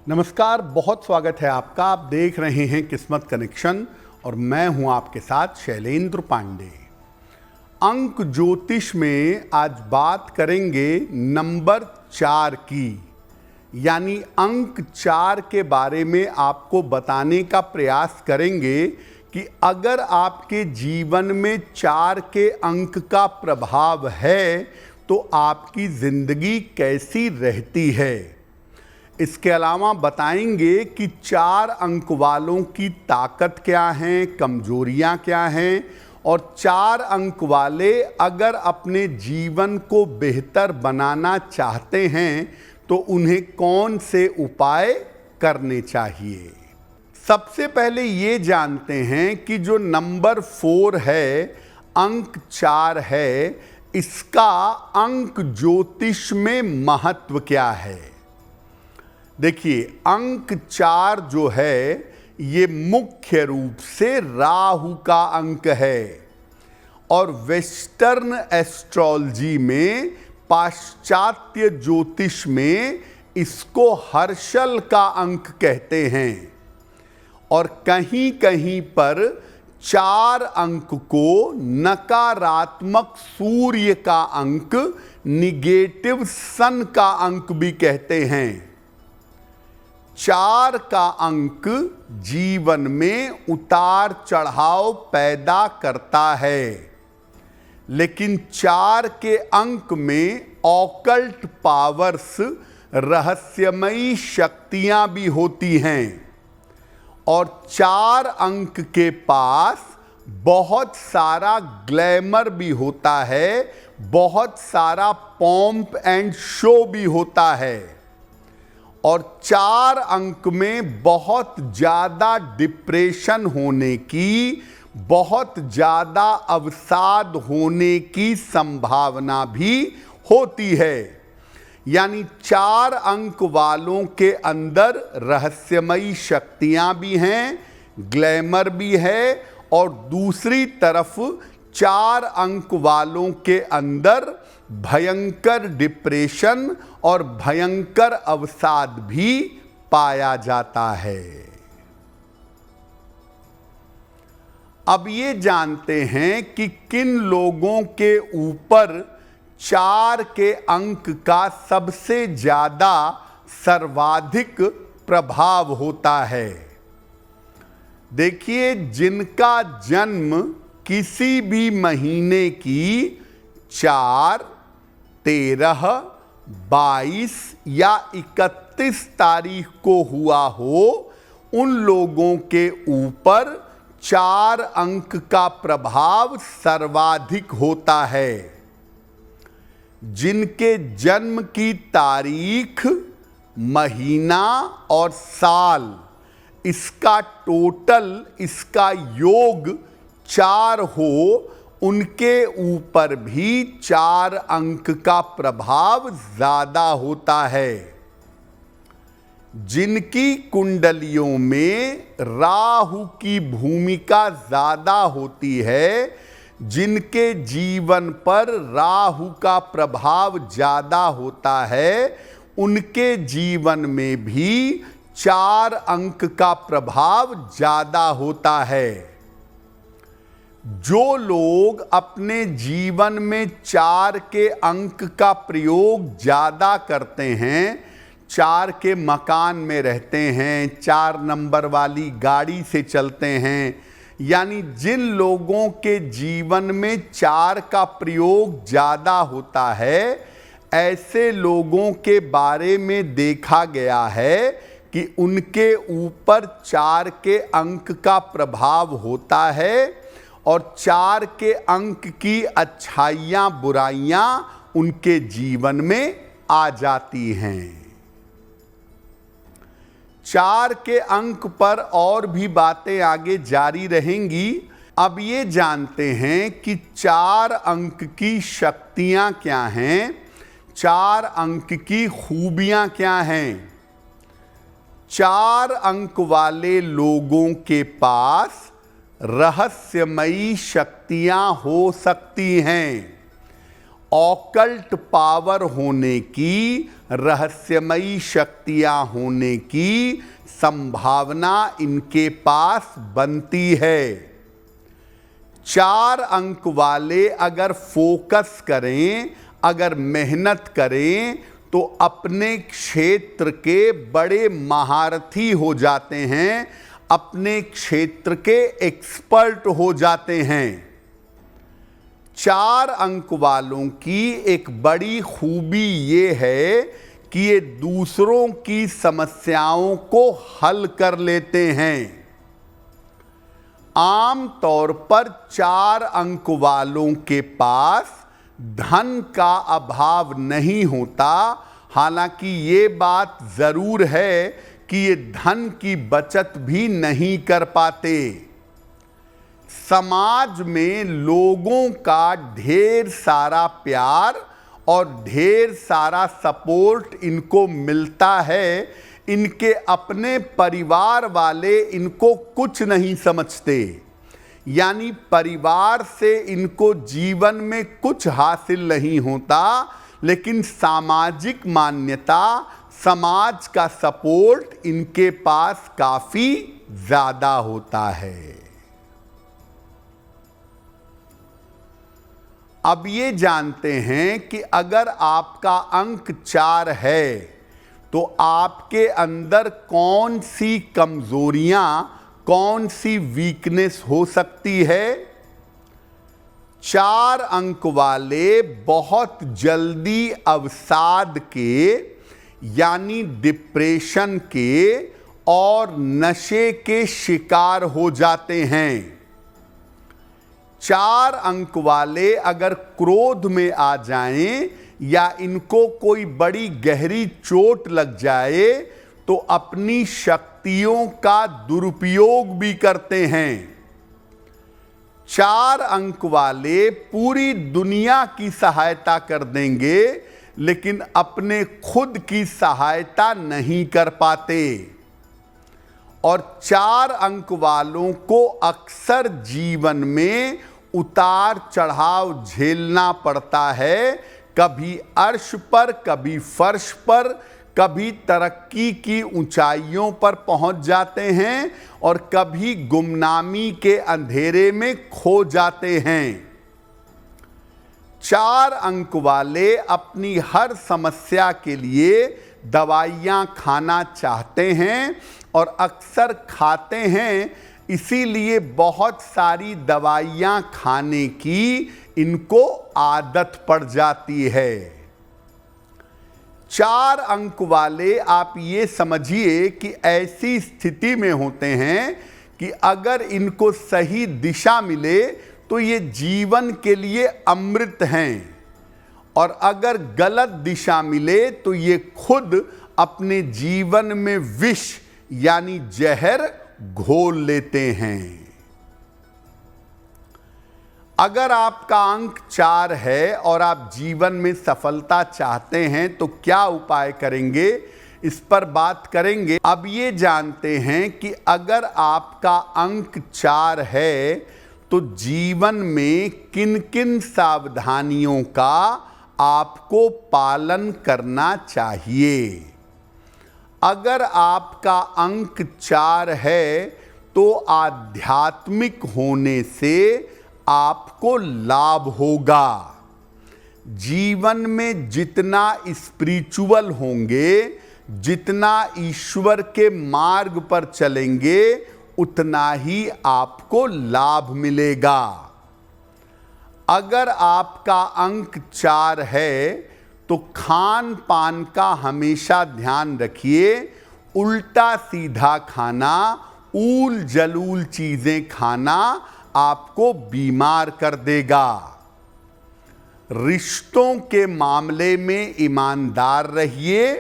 नमस्कार, बहुत स्वागत है आपका। आप देख रहे हैं किस्मत कनेक्शन और मैं हूं आपके साथ शैलेंद्र पांडे। अंक ज्योतिष में आज बात करेंगे नंबर 4 की, यानी अंक 4 के बारे में आपको बताने का प्रयास करेंगे कि अगर आपके जीवन में 4 के अंक का प्रभाव है तो आपकी जिंदगी कैसी रहती है। इसके अलावा बताएंगे कि 4 अंक वालों की ताकत क्या हैं, कमजोरियां क्या हैं, और 4 अंक वाले अगर अपने जीवन को बेहतर बनाना चाहते हैं तो उन्हें कौन से उपाय करने चाहिए। सबसे पहले ये जानते हैं कि जो नंबर 4 है, अंक 4 है, इसका अंक ज्योतिष में महत्व क्या है। देखिए, अंक 4 जो है ये मुख्य रूप से राहु का अंक है और वेस्टर्न एस्ट्रोलॉजी में, पाश्चात्य ज्योतिष में इसको हर्षल का अंक कहते हैं। और कहीं कहीं पर 4 अंक को नकारात्मक सूर्य का अंक, निगेटिव सन का अंक भी कहते हैं। 4 का अंक जीवन में उतार चढ़ाव पैदा करता है, लेकिन 4 के अंक में ऑकल्ट पावर्स, रहस्यमयी शक्तियां भी होती हैं। और 4 अंक के पास बहुत सारा ग्लैमर भी होता है, बहुत सारा पॉम्प एंड शो भी होता है। और 4 अंक में बहुत ज़्यादा डिप्रेशन होने की, बहुत ज़्यादा अवसाद होने की संभावना भी होती है। यानी 4 अंक वालों के अंदर रहस्यमयी शक्तियां भी हैं, ग्लैमर भी है, और दूसरी तरफ 4 अंक वालों के अंदर भयंकर डिप्रेशन और भयंकर अवसाद भी पाया जाता है। अब ये जानते हैं कि किन लोगों के ऊपर 4 के अंक का सबसे ज्यादा सर्वाधिक प्रभाव होता है। देखिए, जिनका जन्म किसी भी महीने की 4, 13, 22 या 31 तारीख को हुआ हो, उन लोगों के ऊपर 4 अंक का प्रभाव सर्वाधिक होता है। जिनके जन्म की तारीख, महीना और साल, इसका टोटल, इसका योग 4 हो, उनके ऊपर भी 4 अंक का प्रभाव ज्यादा होता है। जिनकी कुंडलियों में राहु की भूमिका ज्यादा होती है, जिनके जीवन पर राहु का प्रभाव ज्यादा होता है, उनके जीवन में भी 4 अंक का प्रभाव ज्यादा होता है। जो लोग अपने जीवन में 4 के अंक का प्रयोग ज्यादा करते हैं, 4 के मकान में रहते हैं, 4 नंबर वाली गाड़ी से चलते हैं, यानी जिन लोगों के जीवन में 4 का प्रयोग ज्यादा होता है, ऐसे लोगों के बारे में देखा गया है कि उनके ऊपर 4 के अंक का प्रभाव होता है और 4 के अंक की अच्छाइयाँ बुराइयाँ उनके जीवन में आ जाती हैं। 4 के अंक पर और भी बातें आगे जारी रहेंगी। अब ये जानते हैं कि 4 अंक की शक्तियाँ क्या हैं, 4 अंक की खूबियाँ क्या हैं। 4 अंक वाले लोगों के पास रहस्यमयी शक्तियां हो सकती हैं ऑकल्ट पावर होने की, रहस्यमयी शक्तियां होने की संभावना इनके पास बनती है। 4 अंक वाले अगर फोकस करें, अगर मेहनत करें तो अपने क्षेत्र के बड़े महारथी हो जाते हैं, अपने क्षेत्र के एक्सपर्ट हो जाते हैं। 4 अंक वालों की एक बड़ी खूबी ये है कि ये दूसरों की समस्याओं को हल कर लेते हैं। आम तौर पर 4 अंक वालों के पास धन का अभाव नहीं होता, हालांकि ये बात जरूर है कि ये धन की बचत भी नहीं कर पाते। समाज में लोगों का ढेर सारा प्यार और ढेर सारा सपोर्ट इनको मिलता है, इनके अपने परिवार वाले इनको कुछ नहीं समझते, यानी परिवार से इनको जीवन में कुछ हासिल नहीं होता, लेकिन सामाजिक मान्यता, समाज का सपोर्ट इनके पास काफी ज्यादा होता है। अब ये जानते हैं कि अगर आपका अंक 4 है तो आपके अंदर कौन सी कमजोरियां, कौन सी वीकनेस हो सकती है। 4 अंक वाले बहुत जल्दी अवसाद के, यानी डिप्रेशन के और नशे के शिकार हो जाते हैं। 4 अंक वाले अगर क्रोध में आ जाएं या इनको कोई बड़ी गहरी चोट लग जाए तो अपनी शक्तियों का दुरुपयोग भी करते हैं। 4 अंक वाले पूरी दुनिया की सहायता कर देंगे, लेकिन अपने खुद की सहायता नहीं कर पाते। और 4 अंक वालों को अक्सर जीवन में उतार चढ़ाव झेलना पड़ता है, कभी अर्श पर, कभी फर्श पर, कभी तरक्की की ऊंचाइयों पर पहुंच जाते हैं और कभी गुमनामी के अंधेरे में खो जाते हैं। 4 अंक वाले अपनी हर समस्या के लिए दवाइयां खाना चाहते हैं और अक्सर खाते हैं, इसीलिए बहुत सारी दवाइयां खाने की इनको आदत पड़ जाती है। 4 अंक वाले आप ये समझिए कि ऐसी स्थिति में होते हैं कि अगर इनको सही दिशा मिले तो ये जीवन के लिए अमृत हैं, और अगर गलत दिशा मिले तो ये खुद अपने जीवन में विष यानी जहर घोल लेते हैं। अगर आपका अंक 4 है और आप जीवन में सफलता चाहते हैं तो क्या उपाय करेंगे, इस पर बात करेंगे। अब ये जानते हैं कि अगर आपका अंक 4 है तो जीवन में किन किन सावधानियों का आपको पालन करना चाहिए। अगर आपका अंक 4 है तो आध्यात्मिक होने से आपको लाभ होगा। जीवन में जितना स्पिरिचुअल होंगे, जितना ईश्वर के मार्ग पर चलेंगे, उतना ही आपको लाभ मिलेगा। अगर आपका अंक 4 है तो खान पान का हमेशा ध्यान रखिए। उल्टा सीधा खाना, ऊल जलूल चीजें खाना आपको बीमार कर देगा। रिश्तों के मामले में ईमानदार रहिए।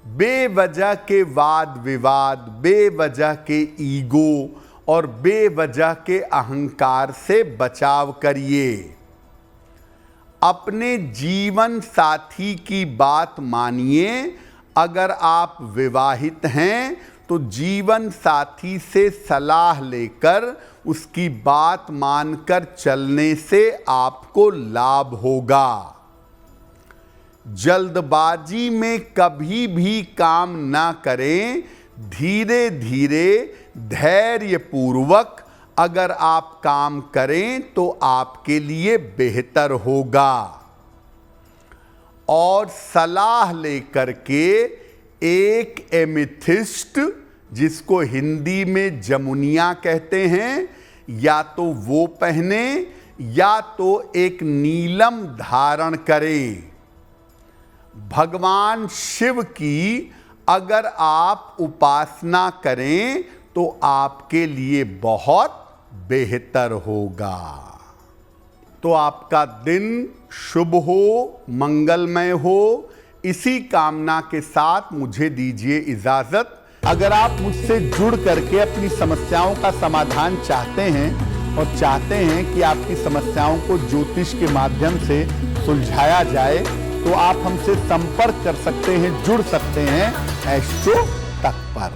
बेवजह के वाद विवाद, बेवजह के ईगो और बेवजह के अहंकार से बचाव करिए। अपने जीवन साथी की बात मानिए। अगर आप विवाहित हैं तो जीवन साथी से सलाह लेकर उसकी बात मानकर चलने से आपको लाभ होगा। जल्दबाजी में कभी भी काम ना करें, धीरे धीरे धैर्यपूर्वक अगर आप काम करें तो आपके लिए बेहतर होगा। और सलाह लेकर के एक एमेथिस्ट, जिसको हिंदी में जमुनिया कहते हैं, या तो वो पहने या तो एक नीलम धारण करें। भगवान शिव की अगर आप उपासना करें तो आपके लिए बहुत बेहतर होगा। तो आपका दिन शुभ हो, मंगलमय हो, इसी कामना के साथ मुझे दीजिए इजाजत। अगर आप मुझसे जुड़ करके अपनी समस्याओं का समाधान चाहते हैं और चाहते हैं कि आपकी समस्याओं को ज्योतिष के माध्यम से सुलझाया जाए, तो आप हमसे संपर्क कर सकते हैं, जुड़ सकते हैं एस्ट्रो तक पर।